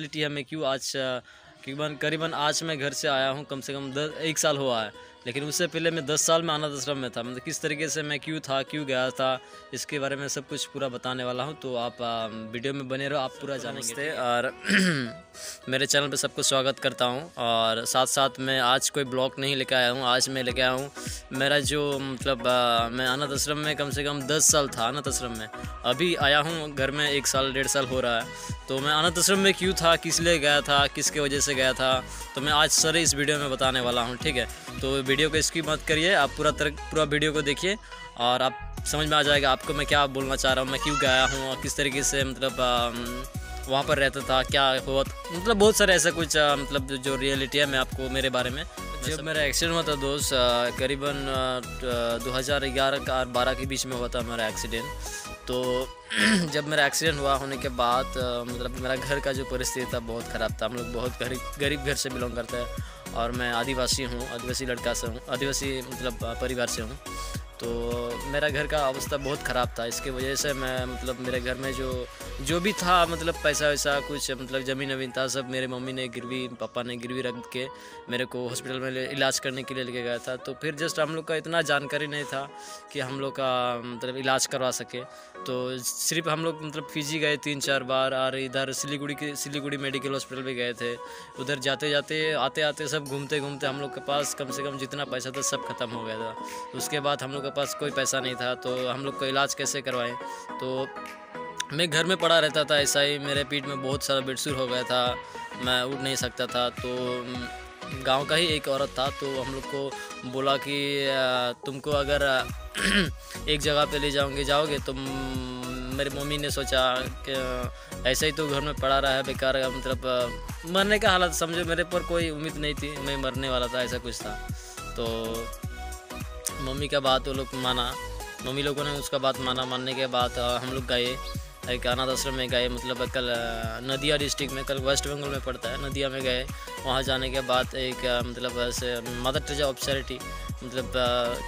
Reality है। मैं क्यों आज करीबन आज मैं घर से आया हूँ, कम से कम 1 साल हुआ है, लेकिन उससे पहले मैं 10 साल में अनाथ आश्रम में था। मतलब किस तरीके से मैं क्यों था, क्यों गया था, इसके बारे में सब कुछ पूरा बताने वाला हूँ। तो आप वीडियो में बने रहो, आप पूरा जानेंगे। और मेरे चैनल पे सबको स्वागत करता हूँ। और साथ साथ मैं आज कोई ब्लॉग नहीं लेके आया हूँ, आज मैं लेके आया हूँ मेरा जो मतलब मैं अनाथ आश्रम में कम से कम 10 साल था अनाथ आश्रम में। अभी आया हूँ घर में 1 साल 1.5 साल हो रहा है। तो मैं अनाथ आश्रम में क्यों था, किस लिए गया था, किसके वजह से गया था, तो मैं आज सारे इस वीडियो में बताने वाला हूँ। ठीक है, तो वीडियो को स्किप मत करिए, आप पूरा वीडियो को देखिए और आप समझ में आ जाएगा आपको मैं क्या बोलना चाह रहा हूँ, मैं क्यों गया हूँ और किस तरीके से मतलब वहाँ पर रहता था, क्या हुआ, मतलब बहुत सारे ऐसा कुछ मतलब जो रियलिटी है मैं आपको मेरे बारे में। जब मेरा एक्सीडेंट हुआ था दोस्त, करीबन 2011-12 के बीच में हुआ था मेरा एक्सीडेंट। तो जब मेरा एक्सीडेंट हुआ होने के बाद मतलब मेरा घर का जो परिस्थिति था बहुत ख़राब था। हम लोग बहुत गरीब घर से बिलोंग करते हैं और मैं आदिवासी हूँ, आदिवासी लड़का से हूँ, आदिवासी मतलब परिवार से हूँ। तो मेरा घर का अवस्था बहुत ख़राब था। इसके वजह से मैं मतलब मेरे घर में जो भी था मतलब पैसा वैसा कुछ मतलब ज़मीन वमीन था, सब मेरे मम्मी ने पापा ने गिरवी रख के मेरे को हॉस्पिटल में इलाज करने के लिए लेके गया था। तो फिर जस्ट हम लोग का इतना जानकारी नहीं था कि हम लोग का मतलब इलाज करवा सके। तो सिर्फ हम लोग मतलब फीजी गए 3-4 बार, और इधर सिलीगुड़ी मेडिकल हॉस्पिटल भी गए थे। उधर जाते जाते आते आते सब घूमते घूमते हम लोग के पास कम से कम जितना पैसा था सब ख़त्म हो गया था। उसके बाद हम लोग के पास कोई पैसा नहीं था, तो हम लोग का इलाज कैसे करवाएं। तो मैं घर में पड़ा रहता था, ऐसा ही मेरे पीठ में बहुत सारा बेडसूर हो गया था, मैं उठ नहीं सकता था। तो गांव का ही एक औरत था, तो हम लोग को बोला कि तुमको अगर एक जगह पे ले जाओगे तो मेरी मम्मी ने सोचा कि ऐसे ही तो घर में पड़ा रहा है बेकार, मतलब मरने का हालत समझो, मेरे पर कोई उम्मीद नहीं थी, मैं मरने वाला था, ऐसा कुछ था। तो मम्मी का बात वो लोग माना, मम्मी लोगों ने उसका बात मानने के बाद हम लोग गए एक अनाथ आश्रम में गए। मतलब कल नदिया डिस्ट्रिक्ट में, कल वेस्ट बंगाल में पड़ता है, नदिया में गए। वहाँ जाने के बाद एक मतलब ऐसे मदर टेरेसा ऑफ चैरिटी, मतलब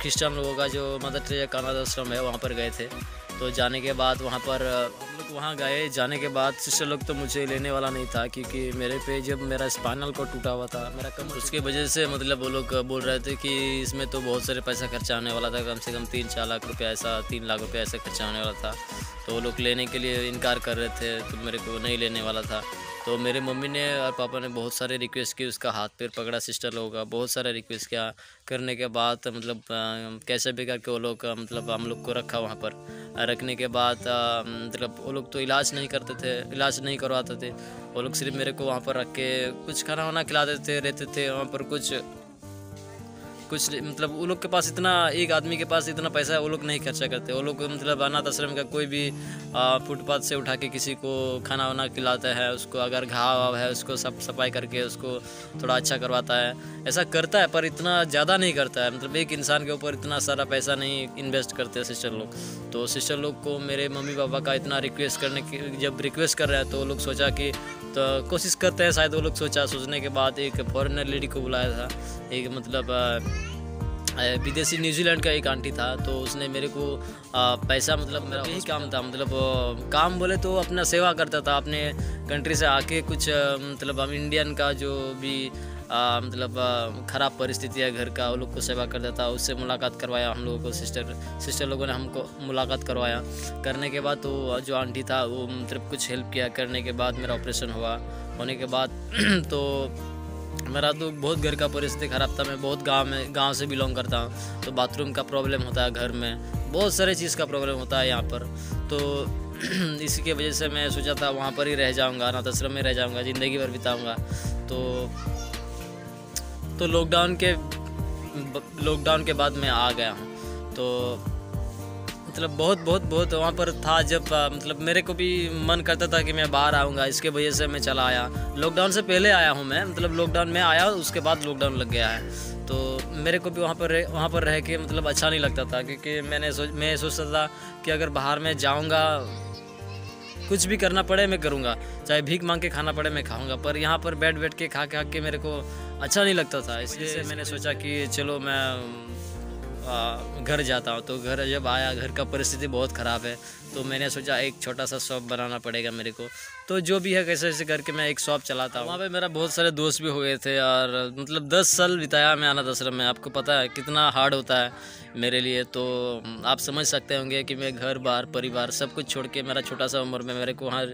क्रिश्चियन लोगों का जो मदर टेरेसा का अनाथ आश्रम है वहाँ पर गए थे। तो जाने के बाद वहाँ पर हम लोग वहाँ गए, जाने के बाद सिस्टर लोग तो मुझे लेने वाला नहीं था, क्योंकि मेरे पे जब मेरा स्पाइनल कॉर्ड टूटा हुआ था, मेरा कमर, उसके वजह से मतलब वो लोग बोल रहे थे कि इसमें तो बहुत सारे पैसा खर्चा होने वाला था, कम से कम 3-4 लाख रुपये ऐसा 3 लाख रुपये ऐसा खर्चा होने वाला था। तो वो लोग लेने के लिए इनकार कर रहे थे, तो मेरे को नहीं लेने वाला था। तो मेरे मम्मी ने और पापा ने बहुत सारे रिक्वेस्ट की, उसका हाथ पैर पकड़ा सिस्टर लोगों का, बहुत सारे रिक्वेस्ट किया। करने के बाद मतलब कैसे भी करके वो लोग मतलब हम लोग को रखा वहाँ पर। रखने के बाद मतलब वो लोग तो इलाज नहीं करते थे, इलाज नहीं करवाते थे। वो लोग सिर्फ मेरे को वहाँ पर रख के कुछ खाना वाना खिलाते थे, रहते थे वहाँ पर। कुछ मतलब वो लोग के पास इतना, एक आदमी के पास इतना पैसा वो लोग नहीं खर्चा करते। वो लोग मतलब अनाथ आश्रम का कोई भी फुटपाथ से उठा के किसी को खाना वाना खिलाता है, उसको अगर घाव है उसको सफाई करके उसको थोड़ा अच्छा करवाता है, ऐसा करता है, पर इतना ज़्यादा नहीं करता है। मतलब एक इंसान के ऊपर इतना सारा पैसा नहीं इन्वेस्ट करते सिस्टर लोग। तो सिस्टर लोग को मेरे मम्मी पापा का इतना रिक्वेस्ट करने की, जब रिक्वेस्ट कर रहे हैं तो वो लोग सोचा कि तो कोशिश करते हैं, शायद वो लोग सोचने के बाद एक फॉरेनर लेडी को बुलाया था, एक मतलब विदेशी न्यूजीलैंड का एक आंटी था। तो उसने मेरे को पैसा, मतलब मेरा यही काम था, मतलब काम बोले तो अपना सेवा करता था अपने कंट्री से आके। कुछ मतलब हम इंडियन का जो भी मतलब ख़राब परिस्थिति है घर का, वो लोग को सेवा करता था। उससे मुलाकात करवाया हम लोगों को, सिस्टर लोगं ने हमको मुलाकात करवाया। करने के बाद तो जो आंटी था वो मतलब कुछ हेल्प किया। करने के बाद मेरा ऑपरेशन होने के बाद तो मेरा तो बहुत घर का परिस्थिति ख़राब था। मैं बहुत गांव से बिलोंग करता हूँ, तो बाथरूम का प्रॉब्लम होता है घर में, बहुत सारे चीज़ का प्रॉब्लम होता है यहाँ पर। तो इसी की वजह से मैं सोचा था वहाँ पर ही रह जाऊँगा, अनाथ आश्रम में रह जाऊँगा, ज़िंदगी भर बिताऊँगा। तो लॉकडाउन के बाद मैं आ गया हूँ। तो मतलब बहुत वहाँ पर था। जब मतलब मेरे को भी मन करता था कि मैं बाहर आऊँगा, इसके वजह से मैं चला आया। लॉकडाउन से पहले आया हूँ मैं, मतलब लॉकडाउन में आया, उसके बाद लॉकडाउन लग गया है। तो मेरे को भी वहाँ पर रह के मतलब अच्छा नहीं लगता था, क्योंकि मैं सोचता था कि अगर बाहर में जाऊँगा, कुछ भी करना पड़े मैं करूँगा, चाहे भीख मांग के खाना पड़े मैं खाऊँगा, पर यहाँ पर बैठ के खा के मेरे को अच्छा नहीं लगता था। इसलिए मैंने सोचा कि चलो मैं घर जाता हूँ। तो घर जब आया, घर का परिस्थिति बहुत ख़राब है, तो मैंने सोचा एक छोटा सा शॉप बनाना पड़ेगा मेरे को। तो जो भी है कैसे कैसे करके मैं एक शॉप चलाता हूँ। वहाँ पे मेरा बहुत सारे दोस्त भी हो गए थे और मतलब 10 साल बिताया मैं अनाथ आश्रम में। आपको पता है कितना हार्ड होता है मेरे लिए, तो आप समझ सकते होंगे कि मैं घर बार परिवार सब कुछ छोड़ के मेरा छोटा सा उम्र में मेरे को वहाँ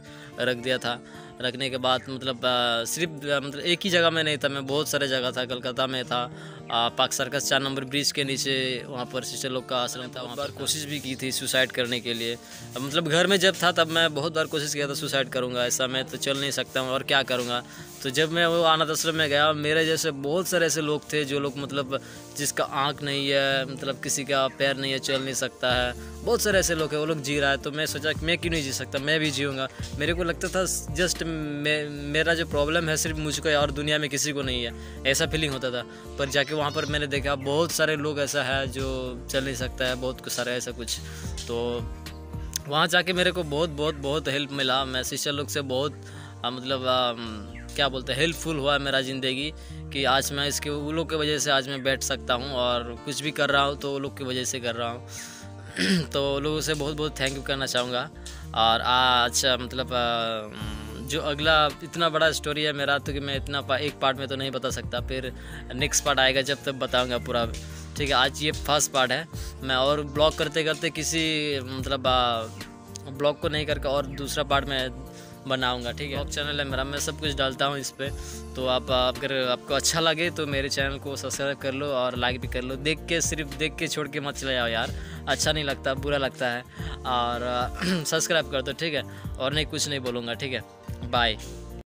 रख दिया था। रखने के बाद मतलब सिर्फ मतलब एक ही जगह में नहीं था, मैं बहुत सारे जगह था। कलकत्ता में था, पार्क सर्कस 4 नंबर ब्रिज के नीचे, वहाँ पर सिस्टर लोग का आश्रम था। वहाँ पर कोशिश भी की थी सुसाइड करने के लिए। मतलब घर में जब था तब मैं बहुत बार कोशिश किया था सुसाइड करूँगा, ऐसा मैं तो चल नहीं सकता हूँ और क्या करूँगा। तो जब मैं वो अनाथ आश्रम में गया, मेरे जैसे बहुत सारे ऐसे लोग थे जो लोग मतलब जिसका आँख नहीं है, मतलब किसी का पैर नहीं है, चल नहीं सकता है, बहुत सारे ऐसे लोग हैं, वो लोग जी रहा है। तो मैं सोचा कि मैं क्यों नहीं जी सकता, मैं भी जीऊँगा। मेरे को लगता था जस्ट मेरा जो प्रॉब्लम है सिर्फ मुझको है और दुनिया में किसी को नहीं है, ऐसा फीलिंग होता था। पर जाके वहाँ पर मैंने देखा बहुत सारे लोग ऐसा है जो चल नहीं सकता है, बहुत कुछ सारा ऐसा कुछ। तो वहाँ जाके मेरे को बहुत हेल्प मिला। मैं सिस्टर लोग से बहुत मतलब क्या बोलते हैं, हेल्पफुल हुआ मेरा ज़िंदगी कि आज मैं इसके वो लोग की वजह से आज मैं बैठ सकता हूँ और कुछ भी कर रहा हूँ तो वो लोग की वजह से कर रहा हूँ। तो लोगों से बहुत थैंक यू करना चाहूँगा। और आज मतलब जो अगला इतना बड़ा स्टोरी है मेरा, तो कि मैं इतना एक पार्ट में तो नहीं बता सकता, फिर नेक्स्ट पार्ट आएगा जब तक बताऊँगा पूरा। ठीक है, आज ये फर्स्ट पार्ट है। मैं और ब्लॉग करते करते किसी मतलब ब्लॉग को नहीं करके और दूसरा पार्ट में बनाऊंगा। ठीक है, ब्लॉग चैनल है मेरा, मैं सब कुछ डालता हूँ इस पर। तो आप अगर आपको अच्छा लगे तो मेरे चैनल को सब्सक्राइब कर लो और लाइक भी कर लो। देख के सिर्फ देख के छोड़ के मत चले जाओ यार, अच्छा नहीं लगता, बुरा लगता है। और सब्सक्राइब कर दो, ठीक है। और नहीं कुछ नहीं बोलूँगा, ठीक है। बाय।